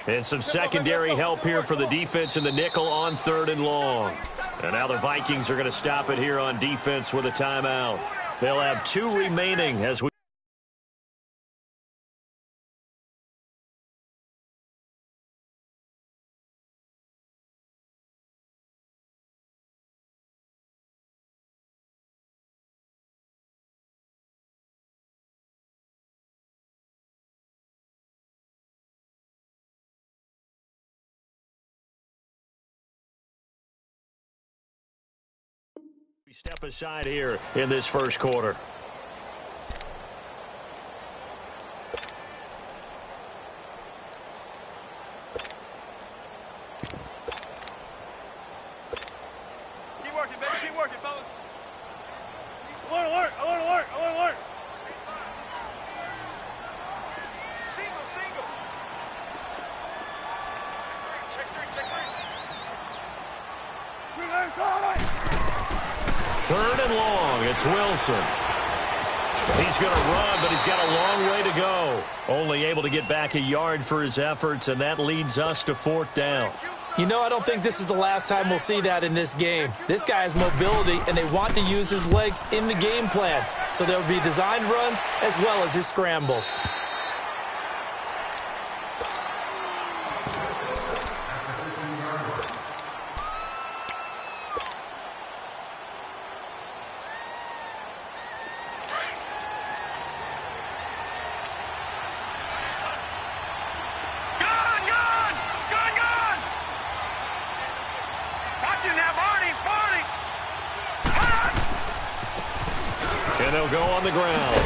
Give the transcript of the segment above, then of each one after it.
And some secondary help here for the defense in the nickel on 3rd and long. And now the Vikings are going to stop it here on defense with a timeout. They'll have 2 remaining as we step aside here in this first quarter. Keep working, baby. Keep working, fellas. Alert, alert, alert, alert, alert, alert. Single, single. Check three, check three. 3rd and long. It's Wilson. He's going to run, but he's got a long way to go. Only able to get back a yard for his efforts, and that leads us to 4th down. You know, I don't think this is the last time we'll see that in this game. This guy has mobility, and they want to use his legs in the game plan. So there will be designed runs as well as his scrambles. And they'll go on the ground.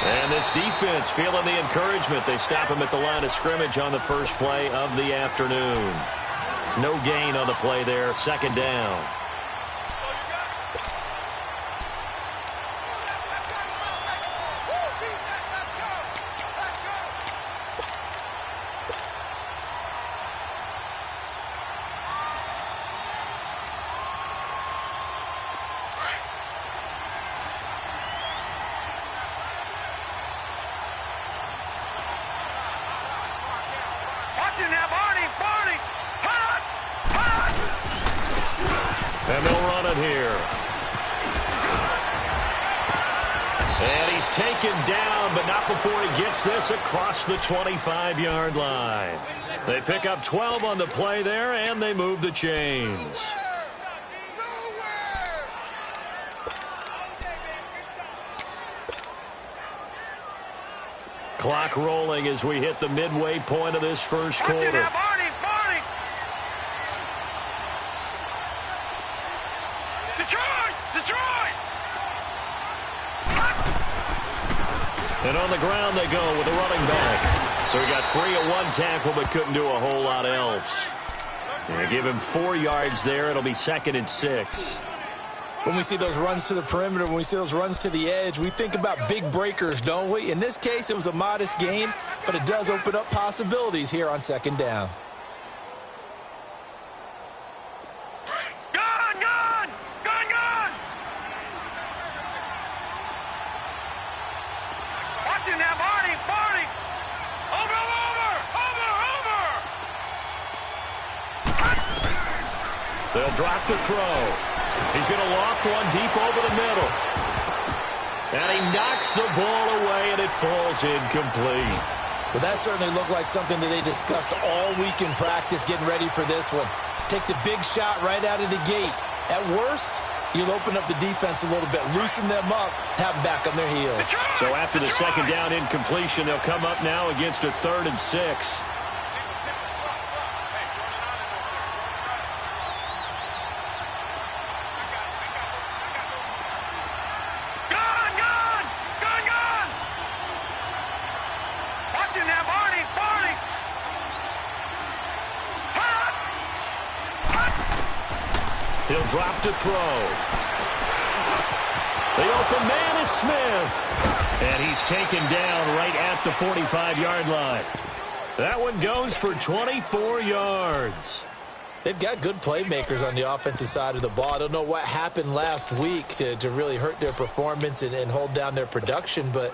And this defense feeling the encouragement. They stop him at the line of scrimmage on the first play of the afternoon. No gain on the play there. 2nd down. And they'll run it here. And he's taken down, but not before he gets this across the 25-yard line. They pick up 12 on the play there, and they move the chains. Clock rolling as we hit the midway point of this first quarter. And on the ground they go with a running back. So he got free of 1 tackle but couldn't do a whole lot else. And give him 4 yards there. It'll be 2nd and 6. When we see those runs to the perimeter, when we see those runs to the edge, we think about big breakers, don't we? In this case, it was a modest gain, but it does open up possibilities here on 2nd down. They'll drop the throw. He's going to loft one deep over the middle. And he knocks the ball away, and it falls incomplete. Well, that certainly looked like something that they discussed all week in practice getting ready for this one. Take the big shot right out of the gate. At worst, you'll open up the defense a little bit, loosen them up, have them back on their heels. So after the 2nd down incompletion, they'll come up now against a 3rd and 6. He'll drop to throw. The open man is Smith. And he's taken down right at the 45-yard line. That one goes for 24 yards. They've got good playmakers on the offensive side of the ball. I don't know what happened last week to really hurt their performance and hold down their production, but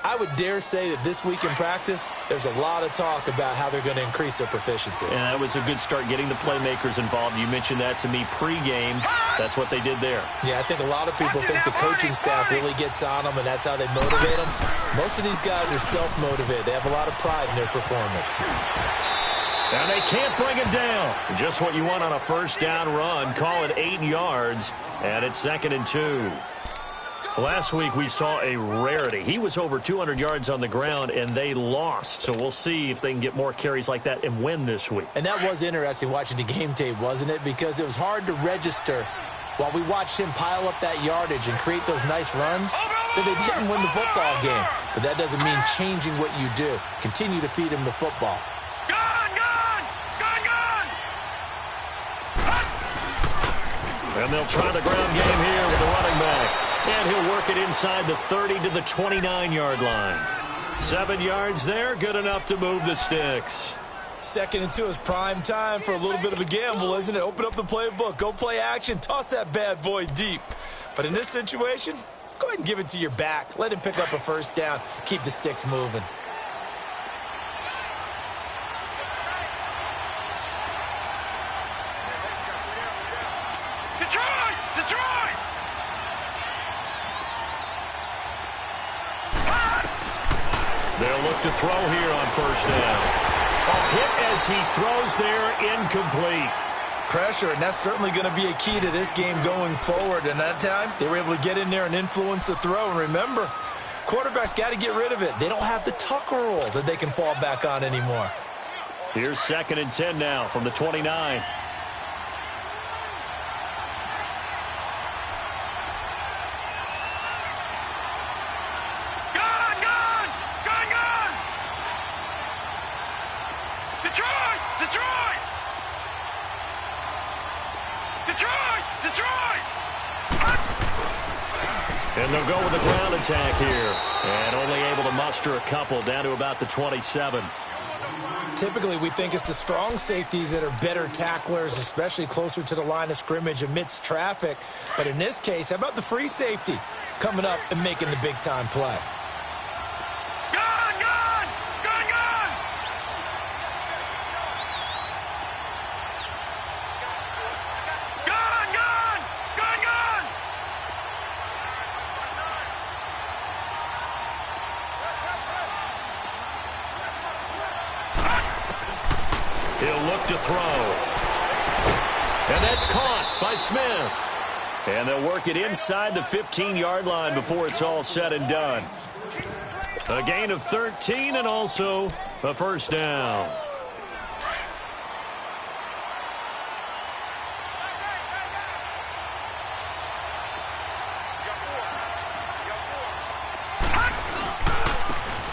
I would dare say that this week in practice, there's a lot of talk about how they're going to increase their proficiency. And that was a good start getting the playmakers involved. You mentioned that to me pregame. That's what they did there. Yeah, I think a lot of people think the coaching staff really gets on them, and that's how they motivate them. Most of these guys are self-motivated. They have a lot of pride in their performance. And they can't bring him down. Just what you want on a first down run. Call it 8 yards, and it's 2nd and 2. Last week we saw a rarity. He was over 200 yards on the ground, and they lost. So we'll see if they can get more carries like that and win this week. And that was interesting watching the game tape, wasn't it? Because it was hard to register while we watched him pile up that yardage and create those nice runs that they didn't win the football game. But that doesn't mean changing what you do. Continue to feed him the football. And they'll try the ground game here with the running back. And he'll work it inside the 30 to the 29-yard line. 7 yards there, good enough to move the sticks. 2nd and 2 is prime time for a little bit of a gamble, isn't it? Open up the playbook, go play action, toss that bad boy deep. But in this situation, go ahead and give it to your back. Let him pick up a first down, keep the sticks moving. They'll look to throw here on first down. A hit as he throws there, incomplete. Pressure, and that's certainly going to be a key to this game going forward. And that time, they were able to get in there and influence the throw. And remember, quarterbacks got to get rid of it. They don't have the Tucker rule that they can fall back on anymore. Here's 2nd and 10 now from the 29. And they'll go with the ground attack here. And only able to muster a couple down to about the 27. Typically, we think it's the strong safeties that are better tacklers, especially closer to the line of scrimmage amidst traffic. But in this case, how about the free safety coming up and making the big-time play? He'll look to throw. And that's caught by Smith. And they'll work it inside the 15-yard line before it's all said and done. A gain of 13 and also a first down.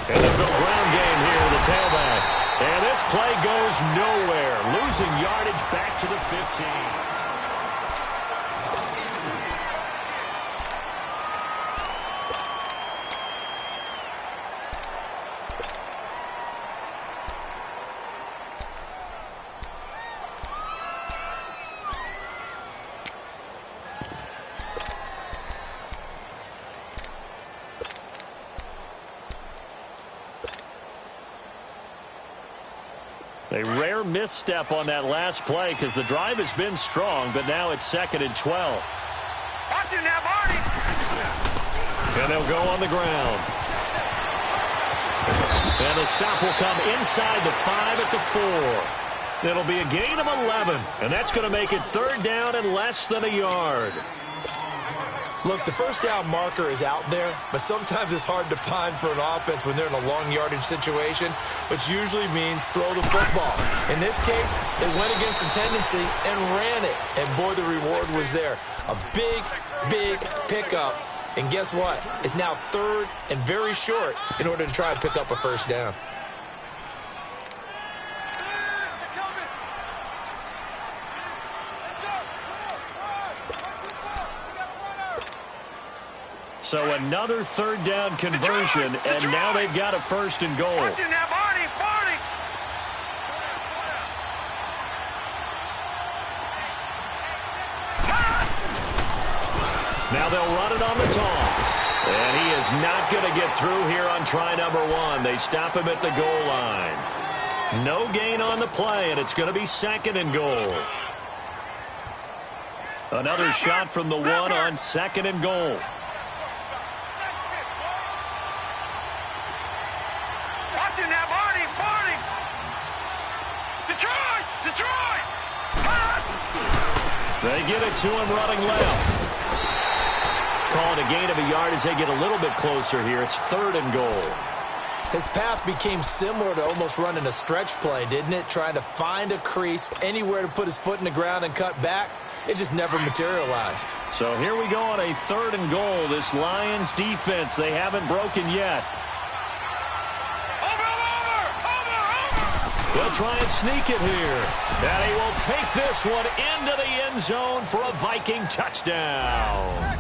And they'll go ground game here with the tailback. And this play goes nowhere, losing yardage back to the 15. A rare misstep on that last play because the drive has been strong, but now it's 2nd and 12. Watch it now, Barney. And they'll go on the ground. And the stop will come inside the 5 at the 4. It'll be a gain of 11, and that's going to make it 3rd down and less than a yard. Look, the first down marker is out there, but sometimes it's hard to find for an offense when they're in a long yardage situation, which usually means throw the football. In this case, they went against the tendency and ran it, and boy, the reward was there. A big, big pickup, and guess what? It's now 3rd and very short in order to try and pick up a first down. So another 3rd down conversion, and now they've got a 1st and goal. Watch it now, Barney. Barney. Now they'll run it on the toss. And he is He's not going to get through here on try number 1. They stop him at the goal line. No gain on the play, and it's going to be 2nd and goal. Another shot from the 1 on 2nd and goal. Watch it now, Barney! Detroit! They get it to him running left. Calling a gain of a yard as they get a little bit closer here. It's 3rd and goal. His path became similar to almost running a stretch play, didn't it? Trying to find a crease, anywhere to put his foot in the ground and cut back. It just never materialized. So here we go on a 3rd and goal. This Lions defense, they haven't broken yet. Over! They'll try and sneak it here. And he will take this one into the end zone for a Viking touchdown.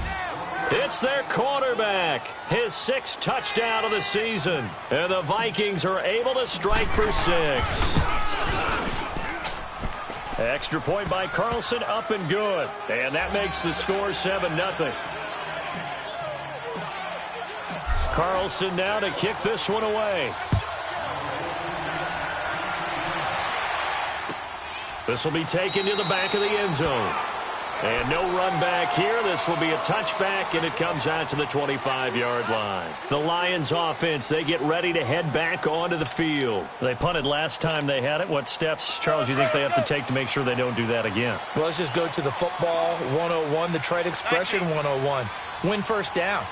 It's their quarterback, his 6th touchdown of the season. And the Vikings are able to strike for 6. Extra point by Carlson, up and good. And that makes the score 7-0. Carlson now to kick this one away. This will be taken to the back of the end zone. And no run back here. This will be a touchback, and it comes out to the 25-yard line. The Lions offense, they get ready to head back onto the field. They punted last time they had it. What steps, Charles, you think they have to take to make sure they don't do that again? Well, let's just go to the football 101, the trade expression 101. Win first down.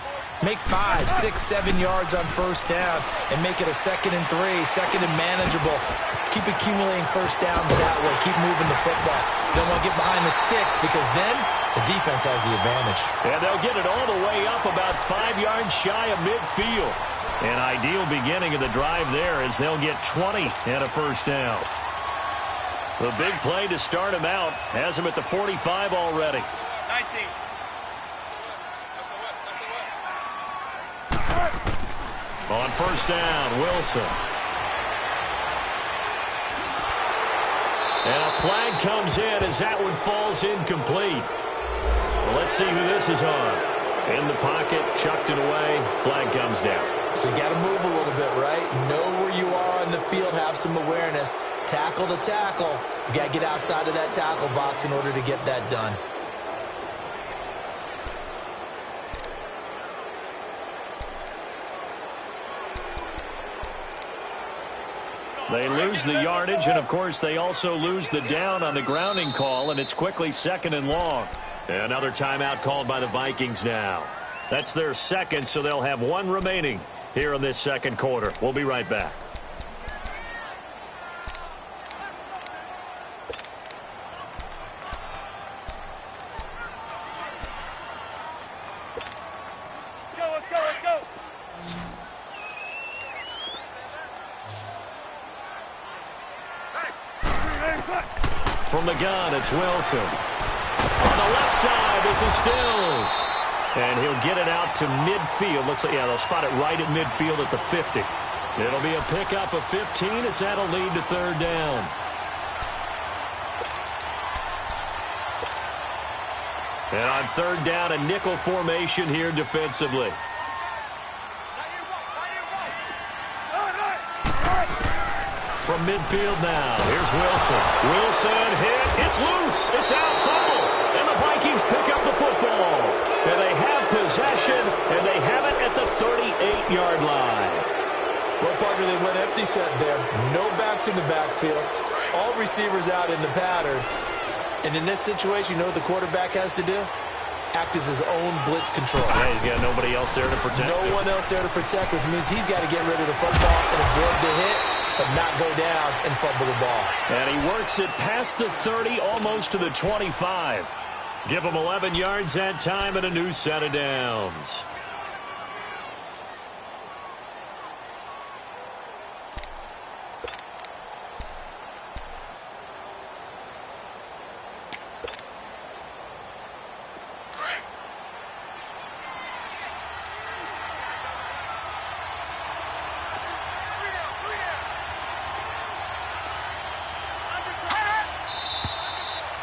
Make 5, 6, 7 yards on first down and make it a 2nd and 3, 2nd and manageable. Keep accumulating first downs that way. Keep moving the football. Don't want to get behind the sticks because then the defense has the advantage. And they'll get it all the way up about 5 yards shy of midfield. An ideal beginning of the drive there as they'll get 20 and a first down. The big play to start him out has him at the 45 already. 19. On first down, Wilson. And a flag comes in as that one falls incomplete. Well, let's see who this is on. In the pocket, chucked it away, flag comes down. So you got to move a little bit, right? Know where you are in the field, have some awareness. Tackle to tackle. You got to get outside of that tackle box in order to get that done. They lose the yardage, and, of course, they also lose the down on the grounding call, and it's quickly 2nd and long. Another timeout called by the Vikings now. That's their 2nd, so they'll have 1 remaining here in this 2nd quarter. We'll be right back. Let's go! From the gun, it's Wilson. On the left side, this is Stills. And he'll get it out to midfield. Looks like, yeah, they'll spot it right at midfield at the 50. It'll be a pickup of 15 as that'll lead to 3rd down. And on 3rd down, a nickel formation here defensively. From midfield now, here's Wilson. Wilson hit, it's loose, it's out, fumble, and the Vikings pick up the football. And they have possession, and they have it at the 38-yard line. Well, Parker, they went empty set there. No backs in the backfield. All receivers out in the pattern. And in this situation, you know what the quarterback has to do? Act as his own blitz control. Yeah, he's got nobody else there to protect him. No one else there to protect, which means he's got to get rid of the football and absorb the hit, but not go down and fumble the ball. And he works it past the 30, almost to the 25. Give him 11 yards that time and a new set of downs.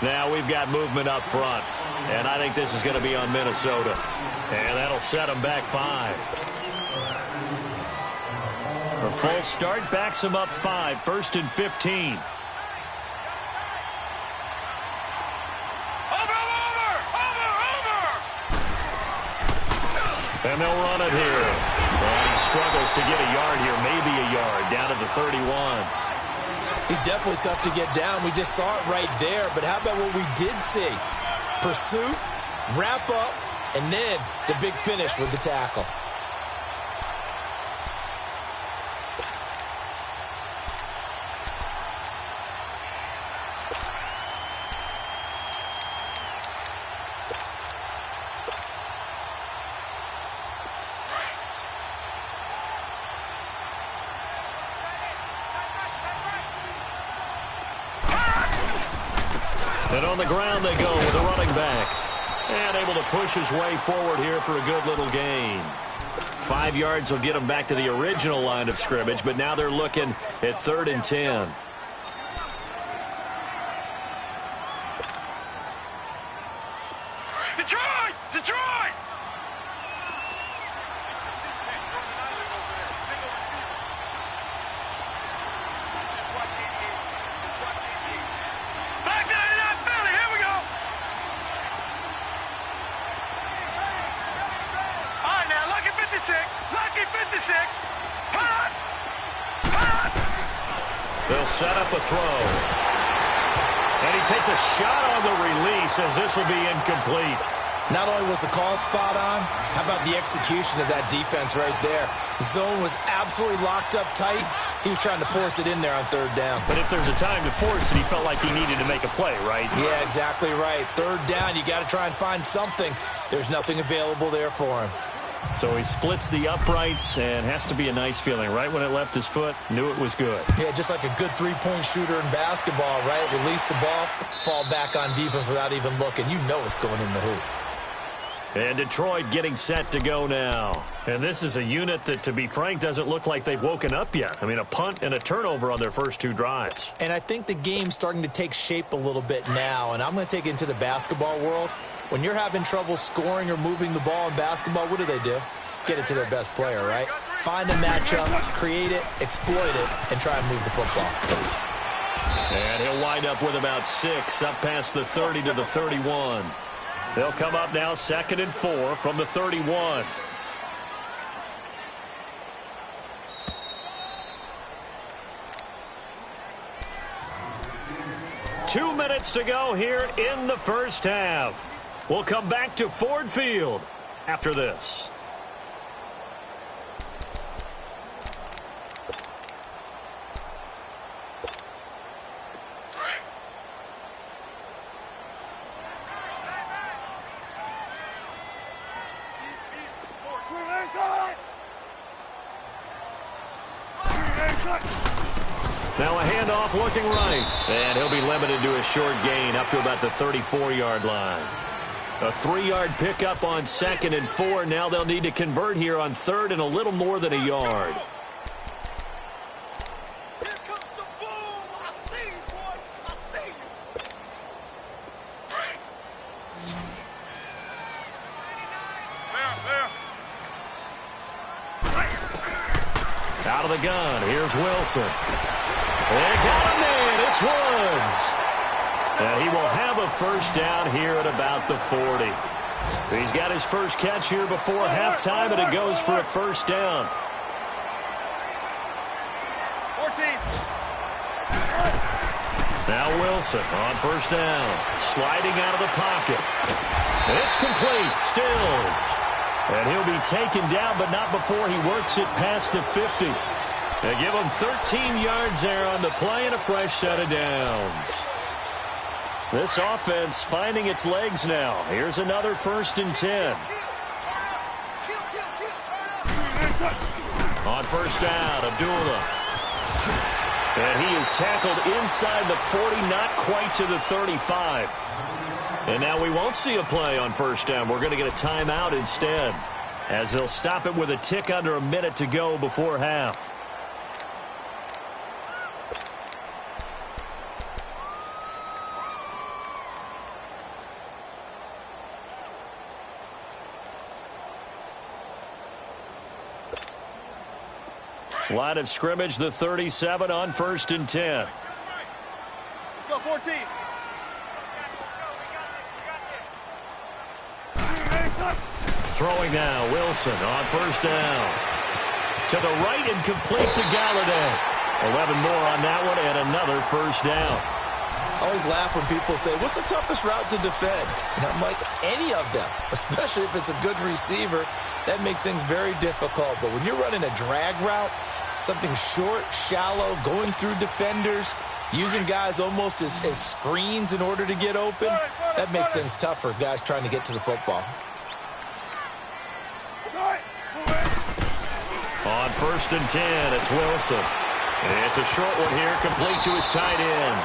Now we've got movement up front, and I think this is going to be on Minnesota. And that'll set them back 5. Full start backs him up 5, 1st and 15. And they'll run it here. And he struggles to get a yard here, maybe a yard, down to the 31. He's definitely tough to get down. We just saw it right there. But how about what we did see? Pursuit, wrap up, and then the big finish with the tackle. And on the ground they go with a running back. And able to push his way forward here for a good little gain. 5 yards will get him back to the original line of scrimmage, but now they're looking at 3rd and 10. Detroit! Detroit! Back down in that Philly. Here we go. All right, now, lucky 56. Lucky 56. Hot! Hot! They'll set up a throw. And he takes a shot on the release as this will be incomplete. Not only was the call spot on, how about the execution of that defense right there? The zone was absolutely locked up tight. He was trying to force it in there on 3rd down. But if there's a time to force it, he felt like he needed to make a play, right? Yeah, exactly right. 3rd down, you got to try and find something. There's nothing available there for him. So he splits the uprights and has to be a nice feeling. Right when it left his foot, knew it was good. Yeah, just like a good three-point shooter in basketball, right? Release the ball, fall back on defense without even looking. You know it's going in the hoop. And Detroit getting set to go now. And this is a unit that, to be frank, doesn't look like they've woken up yet. I mean, a punt and a turnover on their first 2 drives. And I think the game's starting to take shape a little bit now, and I'm going to take it into the basketball world. When you're having trouble scoring or moving the ball in basketball, what do? Get it to their best player, right? Find a matchup, create it, exploit it, and try and move the football. And he'll wind up with about 6, up past the 30 to the 31. They'll come up now 2nd and 4 from the 31. Two minutes to go here in the first half. We'll come back to Ford Field after this. Now a handoff looking right. And he'll be limited to a short gain up to about the 34-yard line. A 3-yard pickup on 2nd and 4. Now they'll need to convert here on 3rd and a little more than a yard. Here comes the boom. I see you, boy. I see you. Out of the gun. Here's Wilson. They got him in. It's Woods. And he will have a first down here at about the 40. He's got his first catch here before halftime, and it goes for a first down. 14. Now Wilson on first down. Sliding out of the pocket. It's complete. Stills. And he'll be taken down, but not before he works it past the 50. They give him 13 yards there on the play and a fresh set of downs. This offense finding its legs now. Here's another 1st and 10. On first down, Abdullah. And he is tackled inside the 40, not quite to the 35. And now we won't see a play on first down. We're going to get a timeout instead, as they'll stop it with a tick under a minute to go before half. Line of scrimmage, the 37 on 1st and 10. Let's go, 14. Throwing now, Wilson on 1st down. To the right and complete to Galladay. 11 more on that one and another 1st down. I always laugh when people say, what's the toughest route to defend? And I'm like, any of them, especially if it's a good receiver. That makes things very difficult. But when you're running a drag route, something short, shallow, going through defenders, using guys almost as screens in order to get open, that makes things tough for guys trying to get to the football. On 1st and 10, it's Wilson. It's a short one here, complete to his tight end.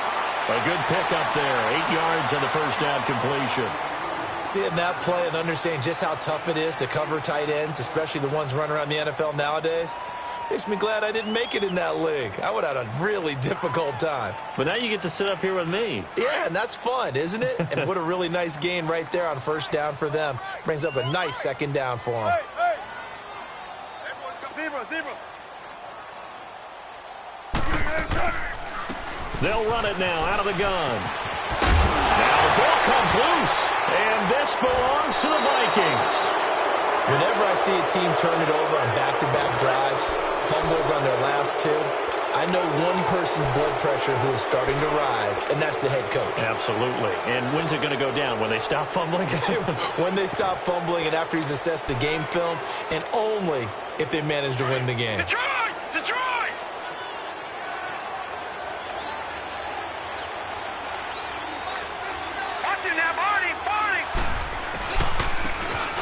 A good pickup there, 8 yards on the 1st down completion. Seeing that play and understanding just how tough it is to cover tight ends, especially the ones running around the NFL nowadays, makes me glad I didn't make it in that league. I would have had a really difficult time. But now you get to sit up here with me. Yeah, and that's fun, isn't it? And what a really nice gain right there on 1st down for them. Brings up a nice 2nd down for them. Hey, zebra, zebra. They'll run it now out of the gun. Now the ball comes loose, and this belongs to the Vikings. Whenever I see a team turn it over on back-to-back drives, fumbles on their last two, I know one person's blood pressure who is starting to rise, and that's the head coach. Absolutely. And when's it going to go down? When they stop fumbling? When they stop fumbling and after he's assessed the game film, and only if they manage to win the game. Detroit! Detroit!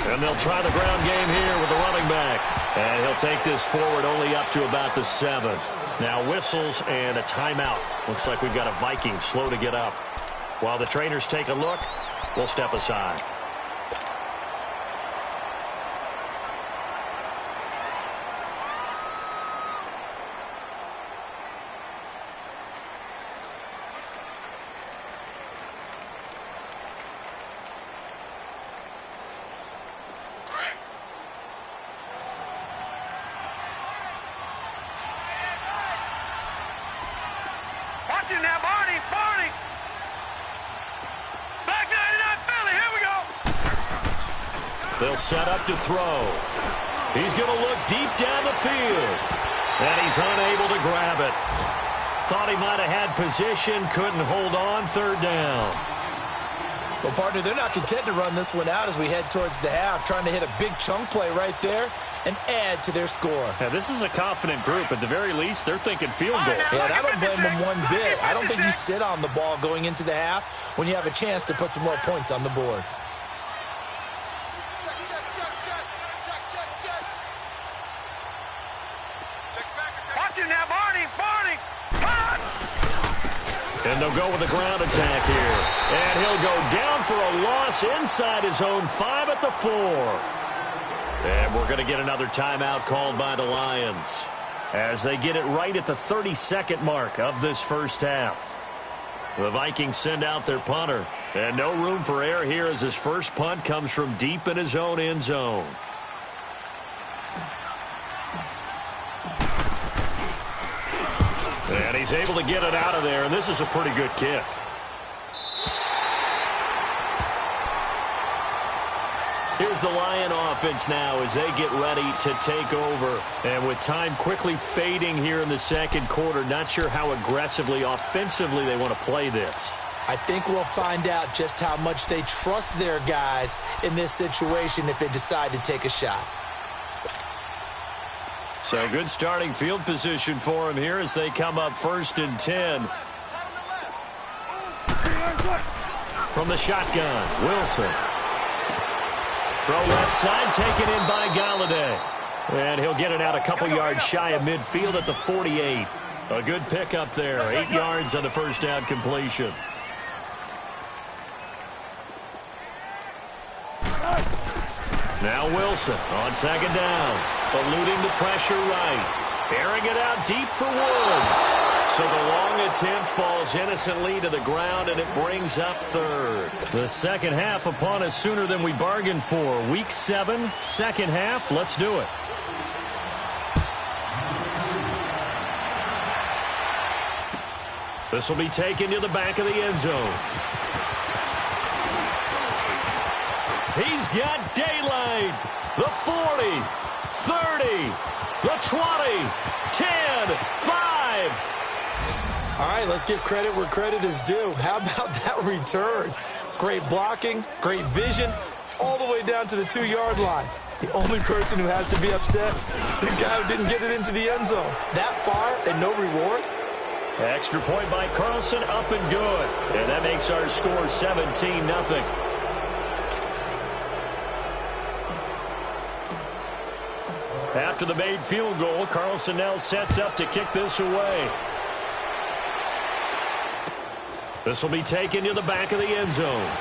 And they'll try the ground game here with the running back. And he'll take this forward only up to about the 7. Now whistles and a timeout. Looks like we've got a Viking slow to get up. While the trainers take a look, we'll step aside. They'll set up to throw. He's going to look deep down the field. And he's unable to grab it. Thought he might have had position, couldn't hold on, 3rd down. Well, partner, they're not content to run this one out as we head towards the half, trying to hit a big chunk play right there and add to their score. Yeah, this is a confident group. At the very least, they're thinking field goal. Yeah, and I don't blame them one bit. I don't think you sit on the ball going into the half when you have a chance to put some more points on the board. And they'll go with the ground attack here. And he'll go down for a loss inside his own 5 at the 4. And we're going to get another timeout called by the Lions as they get it right at the 32nd mark of this 1st half. The Vikings send out their punter. And no room for error here as his first punt comes from deep in his own end zone. And he's able to get it out of there, and this is a pretty good kick. Here's the Lion offense now as they get ready to take over. And with time quickly fading here in the 2nd quarter, not sure how aggressively, offensively they want to play this. I think we'll find out just how much they trust their guys in this situation if they decide to take a shot. So good starting field position for him here as they come up 1st and 10. From the shotgun, Wilson. Throw left side, taken in by Galladay. And he'll get it out a couple yards shy of midfield at the 48. A good pickup there, 8 yards on the 1st down completion. Now Wilson on 2nd down. Eluding the pressure right. Airing it out deep for Woods. So the long attempt falls innocently to the ground, and it brings up 3rd. The 2nd half upon us sooner than we bargained for. Week 7, 2nd half. Let's do it. This will be taken to the back of the end zone. He's got daylight. The 40, 30, the 20, 10, 5. All right, let's give credit where credit is due. How about that return? Great blocking, great vision, all the way down to the 2-yard line. The only person who has to be upset, the guy who didn't get it into the end zone. That far and no reward? Extra point by Carlson, up and good. And that makes our score 17-0. After the made field goal, Carlson now sets up to kick this away. This will be taken to the back of the end zone.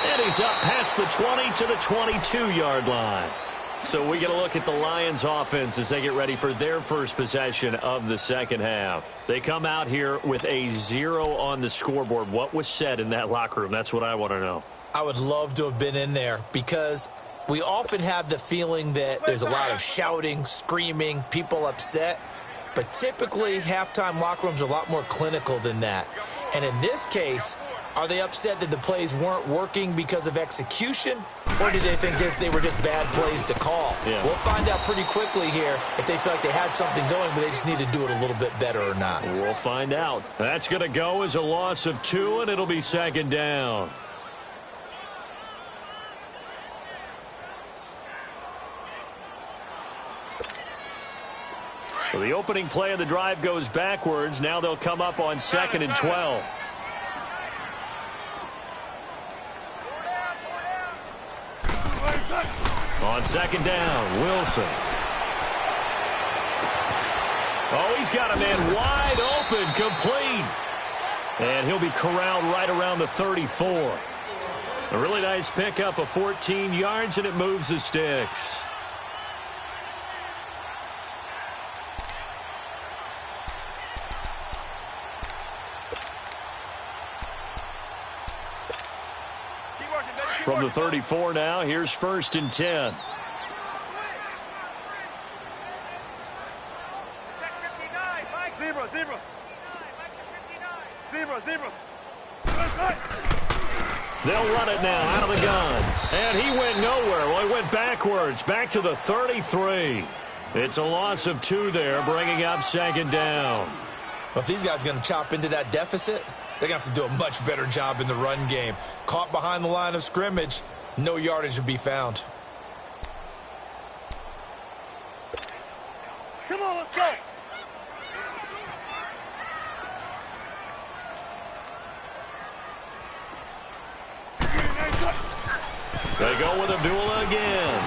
And he's up past the 20 to the 22-yard line. So we get a look at the Lions offense as they get ready for their first possession of the second half. They come out here with a 0 on the scoreboard. What was said in that locker room? That's what I want to know. I would love to have been in there because we often have the feeling that there's a lot of shouting, screaming, people upset. But typically, halftime locker rooms are a lot more clinical than that. And in this case, are they upset that the plays weren't working because of execution? Or did they think they were just bad plays to call? Yeah. We'll find out pretty quickly here if they feel like they had something going, but they just need to do it a little bit better or not. We'll find out. That's going to go as a loss of 2, and it'll be second down. So the opening play of the drive goes backwards. Now they'll come up on 2nd and 12. On 2nd down, Wilson. Oh, he's got a man wide open, complete. And he'll be corralled right around the 34. A really nice pickup of 14 yards, and it moves the sticks. From the 34 now, here's 1st and 10. Check 59, Mike. Zebra. Zebra. They'll run it now out of the gun. And he went nowhere. Well, he went backwards, back to the 33. It's a loss of 2 there, bringing up 2nd down. Well, if these guys are going to chop into that deficit, they're going to have to do a much better job in the run game. Caught behind the line of scrimmage, no yardage will be found. Come on, let's go. They go with Abdullah again.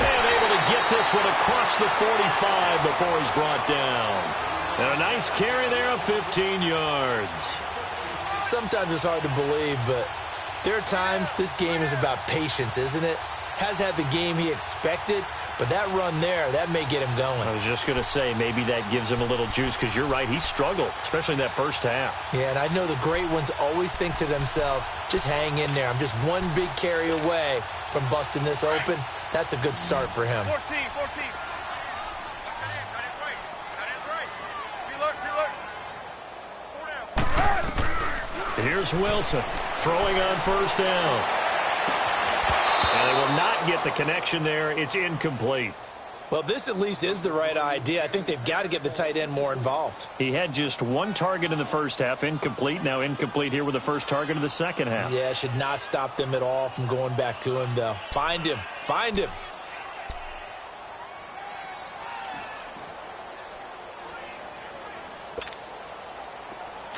And able to get this one across the 45 before he's brought down. And a nice carry there of 15 yards. Sometimes it's hard to believe, but there are times this game is about patience, isn't it? Has had the game he expected, but that run there, that may get him going. I was just going to say, maybe that gives him a little juice, because you're right, he struggled, especially in that first half. Yeah, and I know the great ones always think to themselves, just hang in there. I'm just one big carry away from busting this open. That's a good start for him. 14. Here's Wilson throwing on 1st down. And they will not get the connection there. It's incomplete. Well, this at least is the right idea. I think they've got to get the tight end more involved. He had just 1 target in the first half, incomplete. Now incomplete here with the first target of the second half. Yeah, should not stop them at all from going back to him, though. Find him.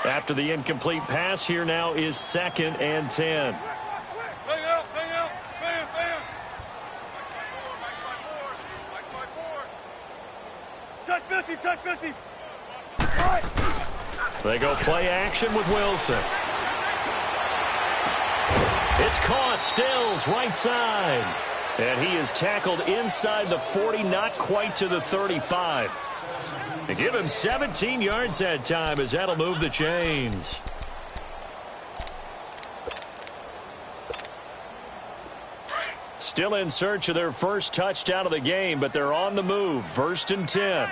After the incomplete pass, here now is 2nd and 10. Bang out. Check 50. They go play action with Wilson. It's caught. Stills right side. And he is tackled inside the 40, not quite to the 35. They give him 17 yards that time, as that'll move the chains. Still in search of their first touchdown of the game, but they're on the move. 1st and 10.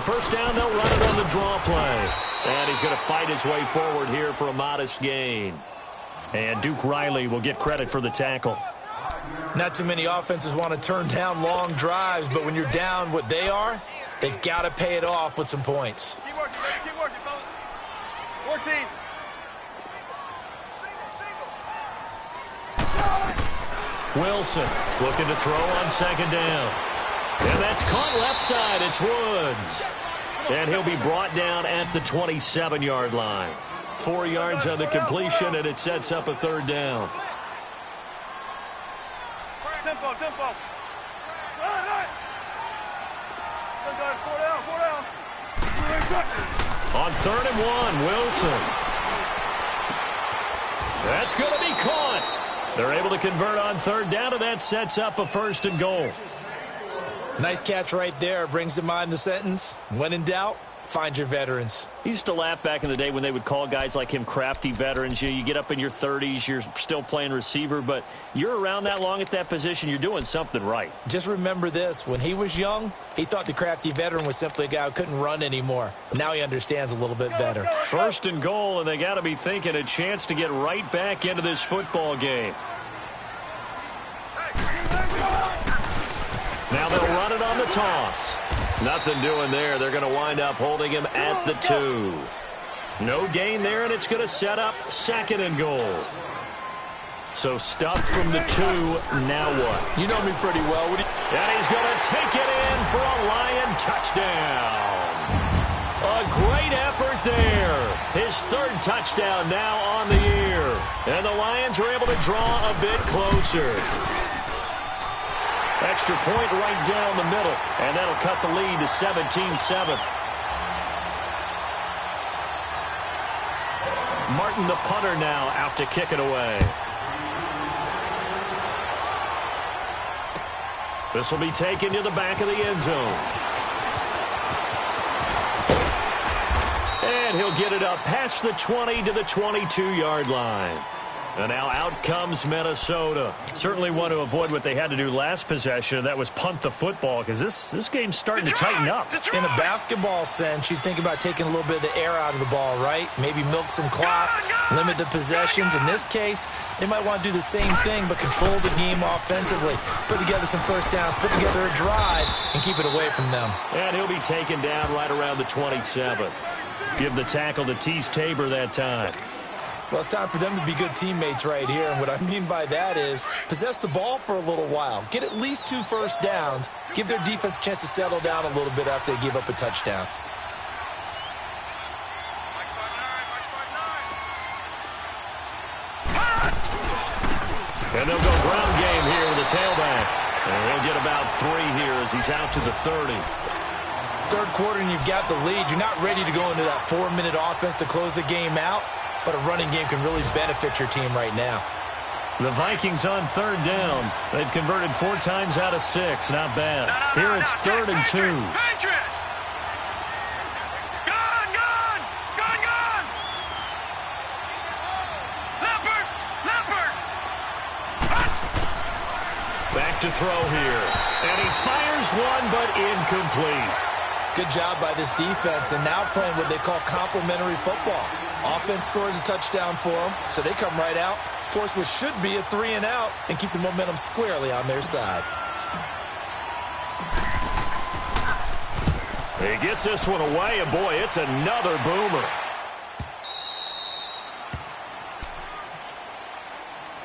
first down, they'll run it on the draw play. And he's going to fight his way forward here for a modest gain. And Duke Riley will get credit for the tackle. Not too many offenses want to turn down long drives, but when you're down what they are, they've got to pay it off with some points. Keep working, baby. Keep working, fellas. 14. Wilson looking to throw on second down. And that's caught left side. It's Woods. And he'll be brought down at the 27-yard line. 4 yards on the completion, and it sets up a third down. Tempo, tempo. All right. 4 down. On 3rd and 1, Wilson. That's going to be caught. They're able to convert on 3rd down, and that sets up a 1st and goal. Nice catch right there. Brings to mind the sentence, when in doubt, find your veterans. He used to laugh back in the day when they would call guys like him crafty veterans. You get up in your 30s, you're still playing receiver, but you're around that long at that position, you're doing something right. Just remember this. When he was young, he thought the crafty veteran was simply a guy who couldn't run anymore. Now he understands a little bit better. 1st and goal, and they got to be thinking a chance to get right back into this football game. Now they'll run it on the toss. Nothing doing there. They're going to wind up holding him at the 2. No gain there, and it's going to set up 2nd and goal. So stuffed from the 2. Now what? You know me pretty well. And he's going to take it in for a Lion touchdown. A great effort there. His 3rd touchdown now on the year. And the Lions are able to draw a bit closer. Extra point right down the middle, and that'll cut the lead to 17-7. Martin, the punter, now out to kick it away. This will be taken to the back of the end zone. And he'll get it up past the 20 to the 22-yard line. And now out comes Minnesota. Certainly want to avoid what they had to do last possession. That was punt the football, because this game's starting to tighten up. In a basketball sense, you think about taking a little bit of the air out of the ball, right? Maybe milk some clock, limit the possessions. In this case, they might want to do the same thing, but control the game offensively. Put together some first downs, put together a drive, and keep it away from them. And he'll be taken down right around the 27. Give the tackle to Tease Tabor that time. Well, it's time for them to be good teammates right here. And what I mean by that is possess the ball for a little while. Get at least 2 first downs. Give their defense a chance to settle down a little bit after they give up a touchdown. And they'll go ground game here with the tailback. And he'll get about 3 here as he's out to the 30. 3rd quarter and you've got the lead. You're not ready to go into that 4-minute offense to close the game out. But a running game can really benefit your team right now. The Vikings on 3rd down. They've converted 4 times out of 6. Not bad. Here it's 3rd and 2. Back to throw here. And he fires one, but incomplete. Good job by this defense, and now playing what they call complementary football. Offense scores a touchdown for them, so they come right out, force what should be a 3 and out, and keep the momentum squarely on their side. He gets this one away, and boy, it's another boomer.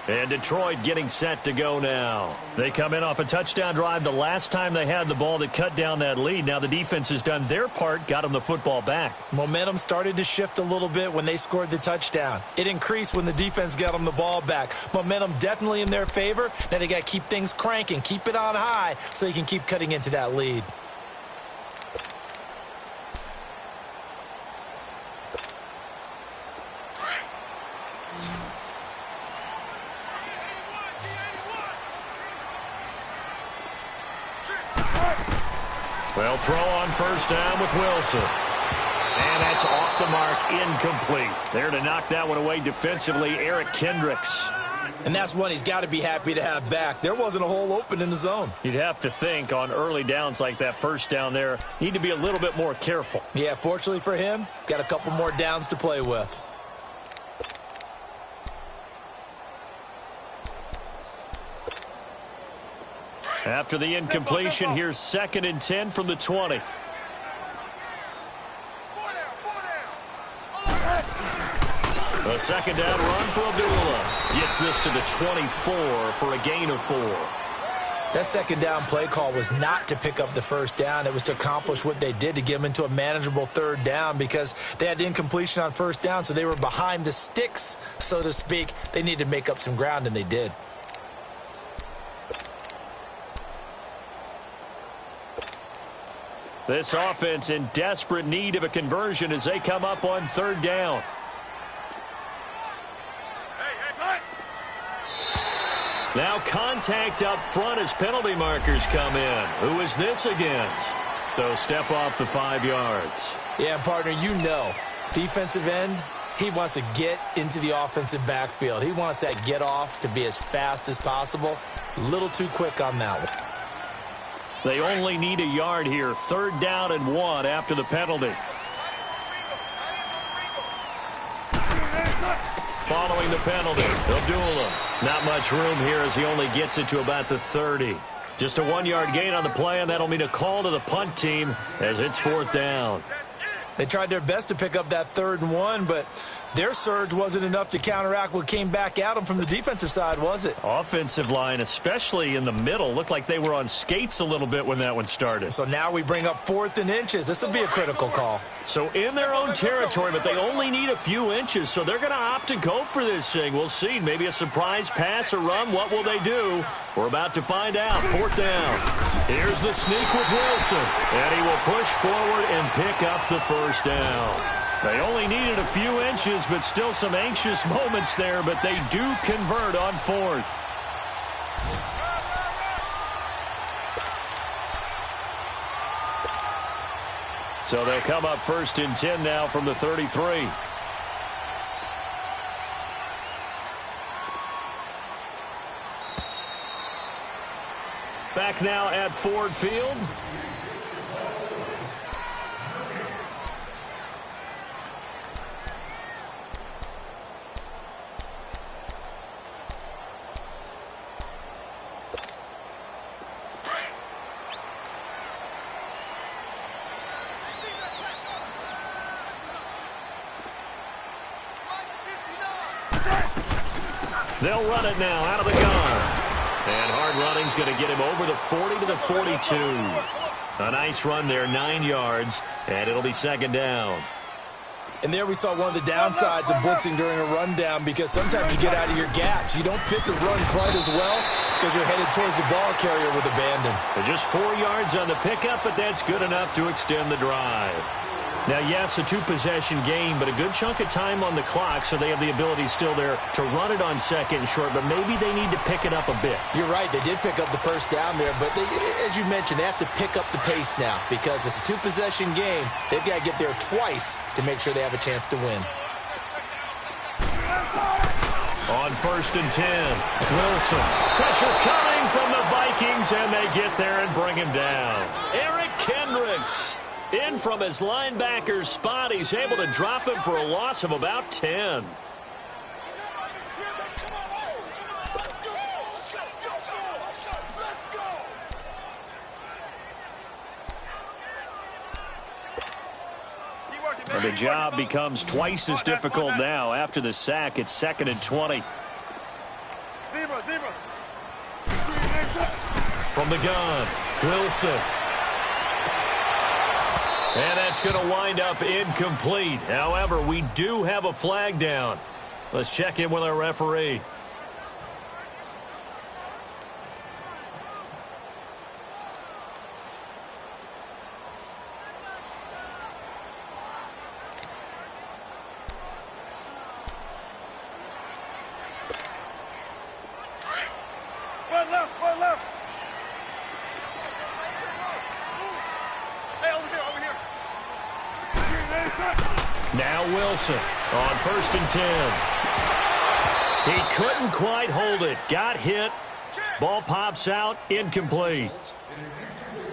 And Detroit getting set to go now. They come in off a touchdown drive the last time they had the ball that cut down that lead. Now the defense has done their part, got them the football back. Momentum started to shift a little bit when they scored the touchdown. It increased when the defense got them the ball back. Momentum definitely in their favor. Now they got to keep things cranking, keep it on high so they can keep cutting into that lead. They'll throw on first down with Wilson. And that's off the mark, incomplete. There to knock that one away defensively, Eric Kendricks. And that's one he's got to be happy to have back. There wasn't a hole open in the zone. You'd have to think on early downs like that first down there, need to be a little bit more careful. Yeah, fortunately for him, got a couple more downs to play with. After the incompletion, here's 2nd and 10 from the 20. A second down run for Abdullah. Gets this to the 24 for a gain of 4. That second down play call was not to pick up the first down. It was to accomplish what they did to get them into a manageable third down because they had the incompletion on first down, so they were behind the sticks, so to speak. They needed to make up some ground, and they did. This offense in desperate need of a conversion as they come up on third down. Now contact up front as penalty markers come in. Who is this against? They'll step off the 5 yards. Yeah, partner, you know, defensive end, he wants to get into the offensive backfield. He wants that get off to be as fast as possible. A little too quick on that one. They only need a yard here. 3rd down and 1 after the penalty. Following the penalty, Abdullah. Not much room here as he only gets it to about the 30. Just a 1-yard gain on the play, and that'll mean a call to the punt team as it's 4th down. They tried their best to pick up that 3rd and 1, but their surge wasn't enough to counteract what came back at them from the defensive side, was it? Offensive line, especially in the middle, looked like they were on skates a little bit when that one started. So now we bring up 4th and inches. This will be a critical call. So in their own territory, but they only need a few inches, so they're going to opt to go for this thing. We'll see. Maybe a surprise pass or run. What will they do? We're about to find out. 4th down. Here's the sneak with Wilson, and he will push forward and pick up the first down. They only needed a few inches, but still some anxious moments there, but they do convert on 4th. So they'll come up 1st and 10 now from the 33. Back now at Ford Field. They'll run it now out of the gun. And hard running's going to get him over the 40 to the 42. A nice run there, 9 yards, and it'll be 2nd down. And there we saw one of the downsides of blitzing during a rundown because sometimes you get out of your gaps. You don't fit the run quite as well because you're headed towards the ball carrier with abandon. Just 4 yards on the pickup, but that's good enough to extend the drive. Now, yes, a 2-possession game, but a good chunk of time on the clock, so they have the ability still there to run it on 2nd and short, but maybe they need to pick it up a bit. You're right. They did pick up the first down there, but they, as you mentioned, they have to pick up the pace now because it's a 2-possession game. They've got to get there twice to make sure they have a chance to win. On 1st and 10, Wilson. Pressure coming from the Vikings, and they get there and bring him down. Eric Kendricks. In from his linebacker spot, he's able to drop him for a loss of about 10. And the job becomes twice as difficult now. After the sack, it's 2nd and 20. From the gun, Wilson. And that's going to wind up incomplete. However, we do have a flag down. Let's check in with our referee. One left, one left. Hey, over here, over here. Now Wilson on 1st and 10. He couldn't quite hold it. Got hit. Ball pops out. Incomplete.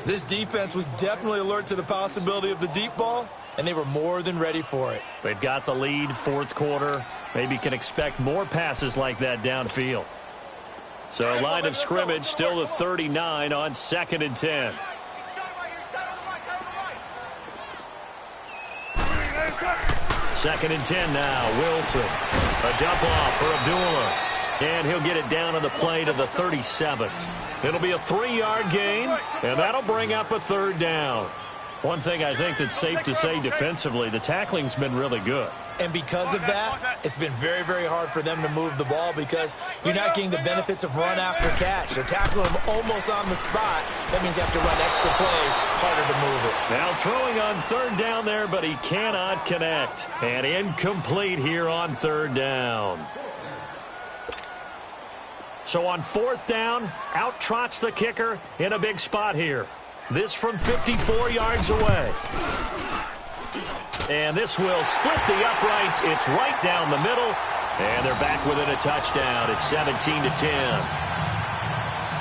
This defense was definitely alert to the possibility of the deep ball, and they were more than ready for it. They've got the lead, fourth quarter. Maybe can expect more passes like that downfield. So line of scrimmage still the 39 on 2nd and 10. Second and 10 now. Wilson. A dump off for Abdullah. And he'll get it down on the play to the 37. It'll be a 3-yard gain, and that'll bring up a 3rd down. One thing I think that's safe to say defensively, the tackling's been really good. And because of that, it's been very, very hard for them to move the ball because you're not getting the benefits of run after catch. They're tackling them almost on the spot. That means you have to run extra plays, harder to move it. Now throwing on 3rd down there, but he cannot connect. And incomplete here on 3rd down. So on 4th down, out trots the kicker in a big spot here. This from 54 yards away. And this will split the uprights. It's right down the middle. And they're back within a touchdown. It's 17-10.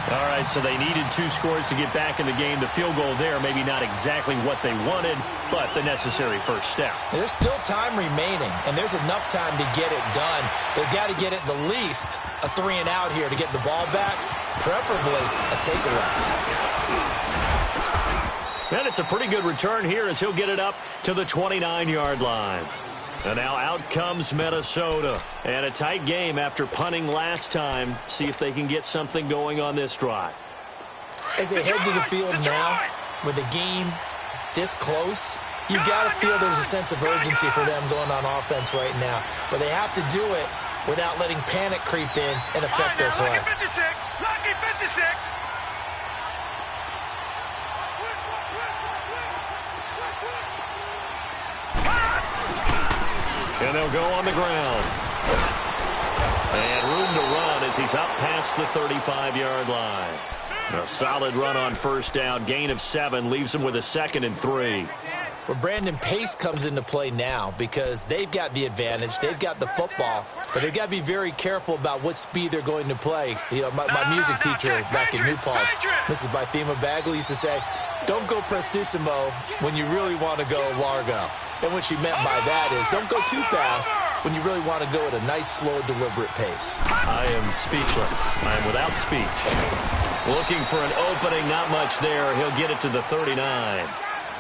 All right, so they needed 2 scores to get back in the game. The field goal there, maybe not exactly what they wanted, but the necessary first step. There's still time remaining, and there's enough time to get it done. They've got to get at the least a 3-and-out here to get the ball back, preferably a takeaway. And it's a pretty good return here as he'll get it up to the 29-yard line. And now out comes Minnesota. And a tight game after punting last time. See if they can get something going on this drive. As they head to the field now, with the game this close, you've got to feel there's a sense of urgency for them going on offense right now. But they have to do it without letting panic creep in and affect their play. Lucky 56. And they'll go on the ground. And room to run as he's up past the 35-yard line. A solid run on 1st down. Gain of 7 leaves him with a 2nd and 3. Well, Brandon, pace comes into play now because they've got the advantage. They've got the football, but they've got to be very careful about what speed they're going to play. You know, my music teacher back in New Paltz, Mrs. Bythema Bagley, used to say, don't go prestissimo when you really want to go largo. And what she meant by that is don't go too fast when you really want to go at a nice, slow, deliberate pace. I am speechless. I am without speech. Looking for an opening, not much there. He'll get it to the 39.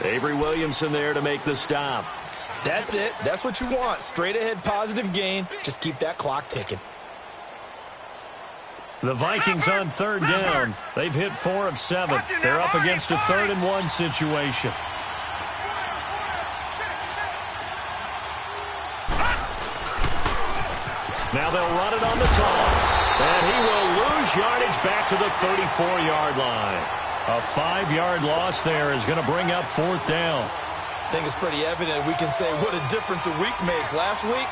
Avery Williamson there to make the stop. That's it. That's what you want. Straight ahead positive gain. Just keep that clock ticking. The Vikings on 3rd down. They've hit 4 of 7. They're up against a 3rd and 1 situation. Now they'll run it on the toss. And he will lose yardage back to the 34-yard line. A 5-yard loss there is going to bring up 4th down. I think it's pretty evident we can say what a difference a week makes. Last week,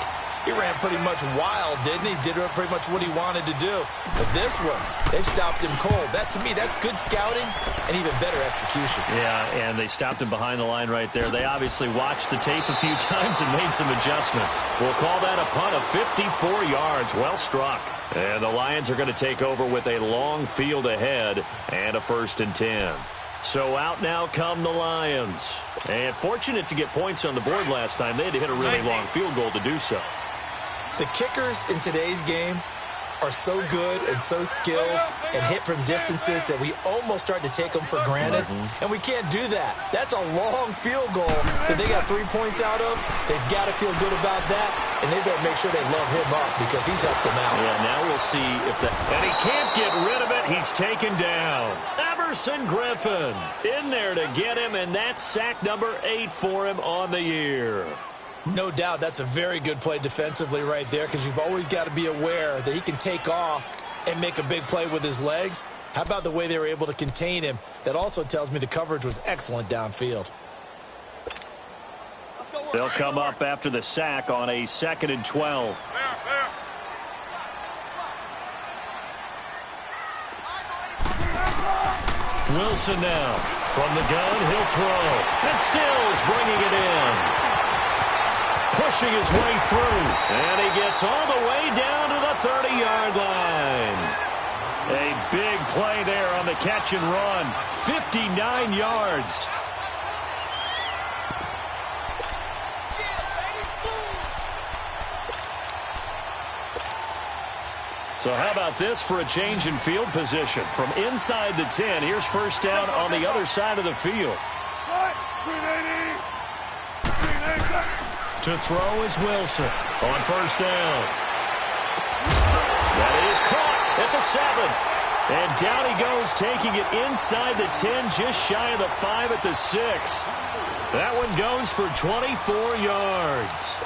he ran pretty much wild, didn't he? Did pretty much what he wanted to do. But this one, they've stopped him cold. That, to me, that's good scouting and even better execution. Yeah, and they stopped him behind the line right there. They obviously watched the tape a few times and made some adjustments. We'll call that a punt of 54 yards. Well struck. And the Lions are going to take over with a long field ahead and a 1st and 10. So out now come the Lions. And fortunate to get points on the board last time. They had to hit a really long field goal to do so. The kickers in today's game are so good and so skilled and hit from distances that we almost start to take them for granted. And we can't do that. That's a long field goal that they got 3 points out of. They've got to feel good about that, and they better make sure they love him up because he's helped them out. Yeah, now we'll see if that... And he can't get rid of it. He's taken down. Everson Griffin in there to get him, and that's sack number 8 for him on the year. No doubt that's a very good play defensively right there because you've always got to be aware that he can take off and make a big play with his legs. How about the way they were able to contain him? That also tells me the coverage was excellent downfield. They'll come up after the sack on a 2nd and 12. Wilson now. From the gun, he'll throw. And Stills bringing it in. pushing his way through. And he gets all the way down to the 30-yard line. A big play there on the catch and run. 59 yards. So how about this for a change in field position? From inside the 10, here's first down on the other side of the field. To throw is Wilson on first down. That is caught at the 7. And down he goes, taking it inside the 10, just shy of the 5 at the 6. That one goes for 24 yards.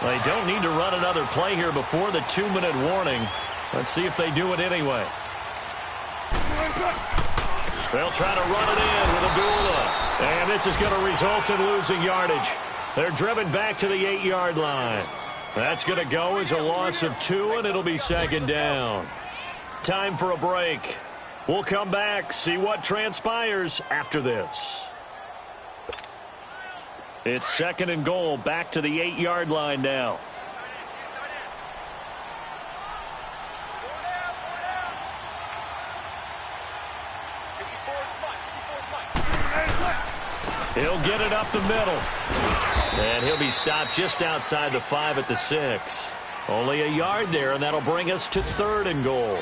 They don't need to run another play here before the 2-minute warning. Let's see if they do it anyway. They'll try to run it in with Abdullah. And this is going to result in losing yardage. They're driven back to the 8-yard line. That's going to go as a loss of 2, and it'll be second down. Time for a break. We'll come back, see what transpires after this. It's second and goal, back to the 8-yard line now. He'll get it up the middle. And he'll be stopped just outside the 5 at the 6. Only a yard there, and that'll bring us to third and goal.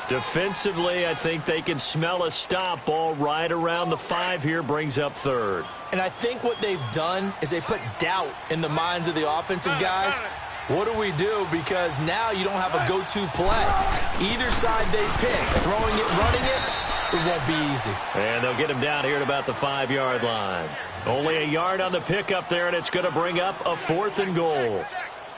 Defensively, I think they can smell a stop. Ball right around the 5 here brings up third. And I think what they've done is they put doubt in the minds of the offensive guys. What do we do? Because now you don't have a go-to play. Either side they pick, throwing it, running it won't be easy. And they'll get him down here at about the 5-yard line. Only a yard on the pickup there, and it's going to bring up a fourth and goal.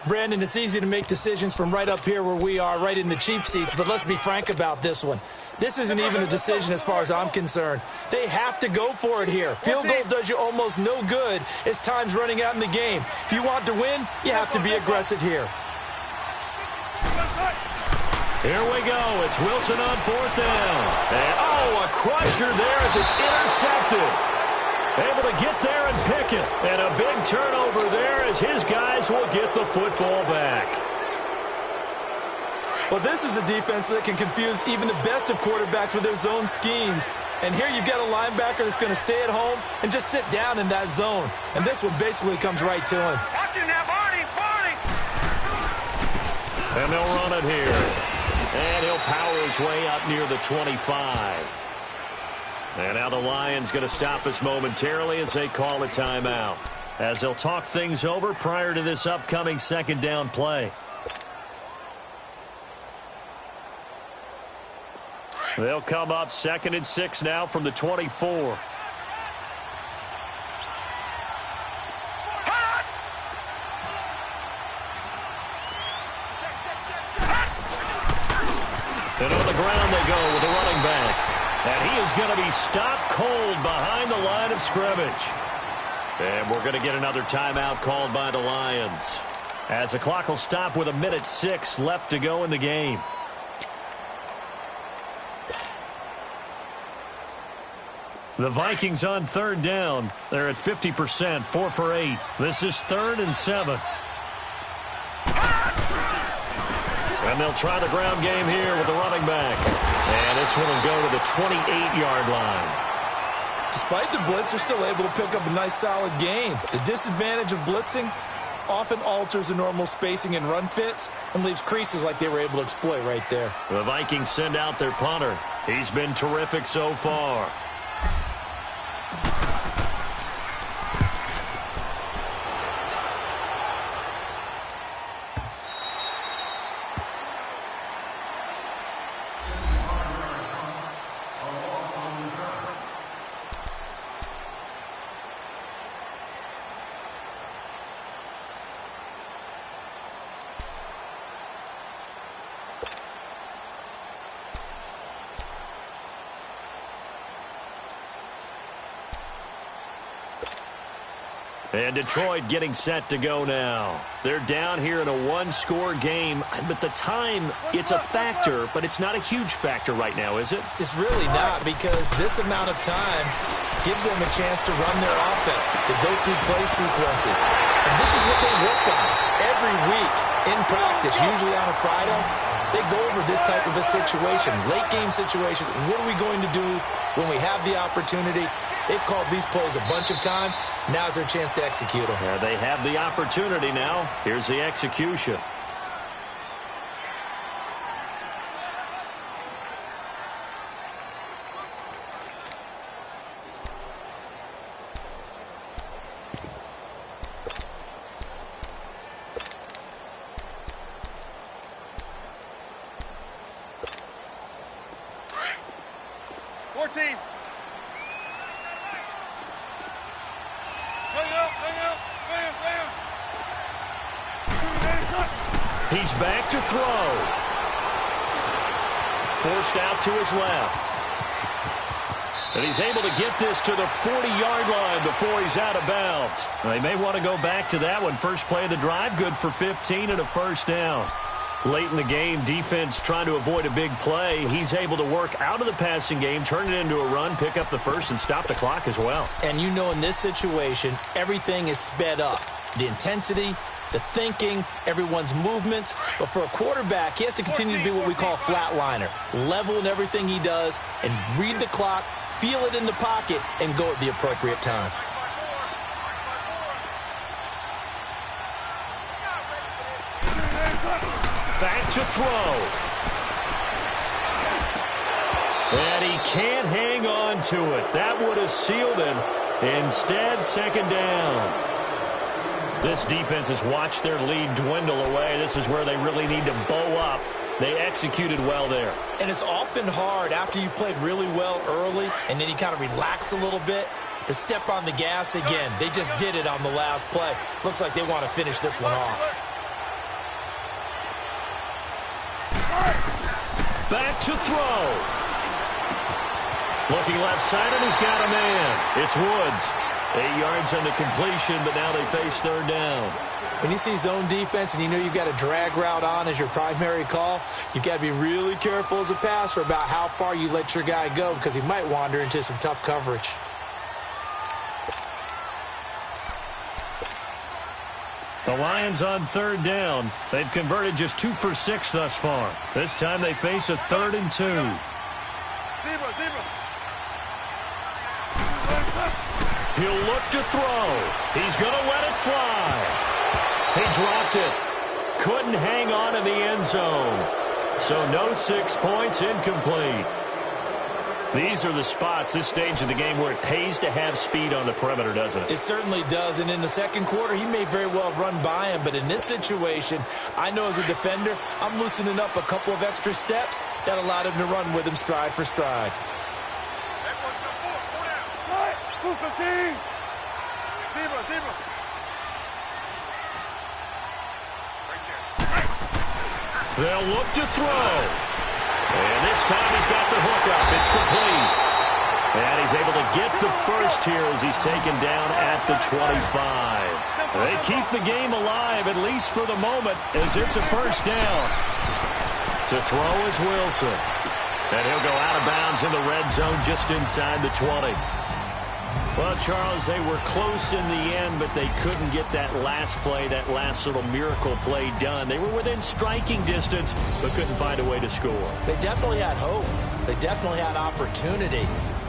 Brandon, it's easy to make decisions from right up here where we are, right in the cheap seats, but let's be frank about this one. This isn't even a decision as far as I'm concerned. They have to go for it here. Field goal does you almost no good as time's running out in the game. If you want to win, you have to be aggressive here. Here we go. It's Wilson on fourth down. And, a crusher there as it's intercepted. Able to get there and pick it. And a big turnover there as his guys will get the football back. Well, this is a defense that can confuse even the best of quarterbacks with their zone schemes. And here you've got a linebacker that's going to stay at home and just sit down in that zone. And this one basically comes right to him. Watch him now, Barney, Barney. And they'll run it here. And he'll power his way up near the 25. And now the Lions going to stop us momentarily as they call a timeout, as they'll talk things over prior to this upcoming second down play. They'll come up 2nd and 6 now from the 24. And on the ground they go with the running back. And he is going to be stopped cold behind the line of scrimmage. And we're going to get another timeout called by the Lions, as the clock will stop with 1:06 left to go in the game. The Vikings on third down. They're at 50%, 4 for 8. This is 3rd and 7. And they'll try the ground game here with the running back. And this one will go to the 28-yard line. Despite the blitz, they're still able to pick up a nice, solid gain. The disadvantage of blitzing often alters the normal spacing and run fits and leaves creases like they were able to exploit right there. The Vikings send out their punter. He's been terrific so far. And Detroit getting set to go now. They're down here in a one-score game, but the time, it's a factor, but it's not a huge factor right now, is it? It's really not, because this amount of time gives them a chance to run their offense, to go through play sequences. And this is what they work on every week in practice, usually on a Friday. They go over this type of a situation, late-game situation. What are we going to do when we have the opportunity? They've called these plays a bunch of times. Now's their chance to execute them. Yeah, they have the opportunity now. Here's the execution. He's back to throw. Forced out to his left. And he's able to get this to the 40-yard line before he's out of bounds. They may want to go back to that one. First play of the drive, good for 15 and a first down. Late in the game, defense trying to avoid a big play. He's able to work out of the passing game, turn it into a run, pick up the first, and stop the clock as well. And you know in this situation, everything is sped up. The intensity, the thinking, everyone's movements. But for a quarterback, he has to continue to be what we call a flatliner. Level in everything he does and read the clock, feel it in the pocket, and go at the appropriate time. Back to throw. And he can't hang on to it. That would have sealed him. Instead, second down. This defense has watched their lead dwindle away. This is where they really need to bow up. They executed well there. And it's often hard after you've played really well early and then you kind of relax a little bit to step on the gas again. They just did it on the last play. Looks like they want to finish this one off. Back to throw. Looking left side, and he's got a man. It's Woods. 8 yards on the completion, but now they face third down. When you see zone defense and you know you've got a drag route on as your primary call, you've got to be really careful as a passer about how far you let your guy go because he might wander into some tough coverage. The Lions on third down. They've converted just 2 for 6 thus far. This time they face a 3rd and 2. He'll look to throw. He's going to let it fly. He dropped it. Couldn't hang on in the end zone. So no 6 points, incomplete. These are the spots, this stage of the game, where it pays to have speed on the perimeter, doesn't it? It certainly does. And in the second quarter, he may very well run by him. But in this situation, I know as a defender, I'm loosening up a couple of extra steps that allowed him to run with him stride for stride. They'll look to throw. And this time he's got the hook up. It's complete. And he's able to get the first here as he's taken down at the 25. They keep the game alive, at least for the moment, as it's a first down. To throw is Wilson. And he'll go out of bounds in the red zone just inside the 20. Well, Charles, they were close in the end, but they couldn't get that last play, that last little miracle play done. They were within striking distance, but couldn't find a way to score. They definitely had hope. They definitely had opportunity.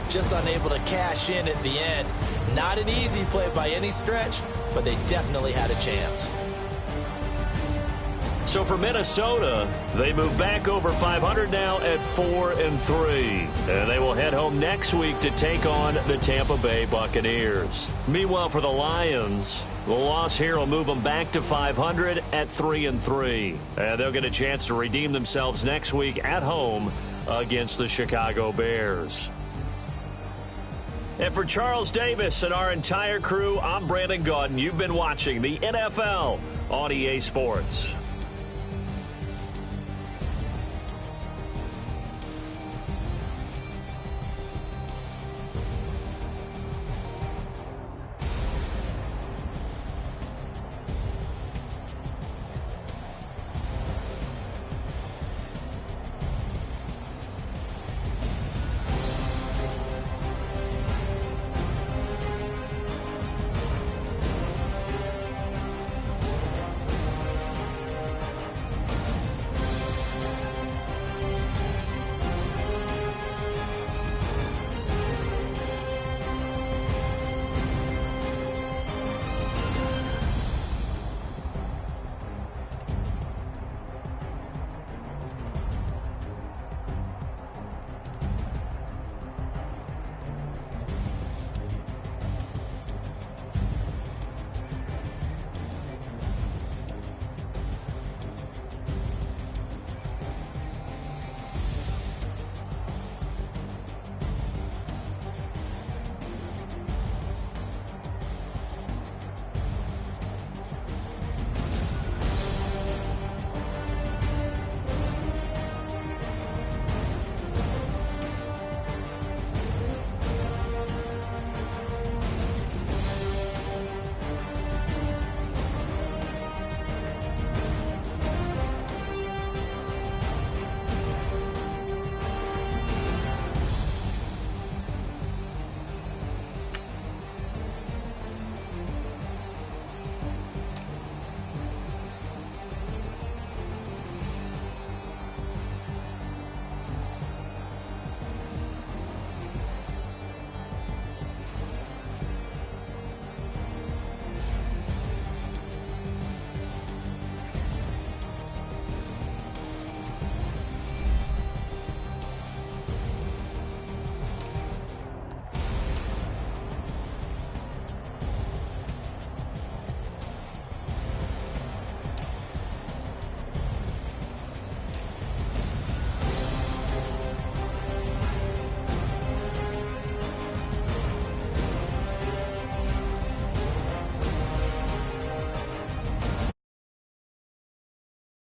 Just unable to cash in at the end. Not an easy play by any stretch, but they definitely had a chance. So for Minnesota, they move back over 500 now at 4-3. And they will head home next week to take on the Tampa Bay Buccaneers. Meanwhile, for the Lions, the loss here will move them back to 500 at 3-3. And they'll get a chance to redeem themselves next week at home against the Chicago Bears. And for Charles Davis and our entire crew, I'm Brandon Gaudin. You've been watching the NFL on EA Sports.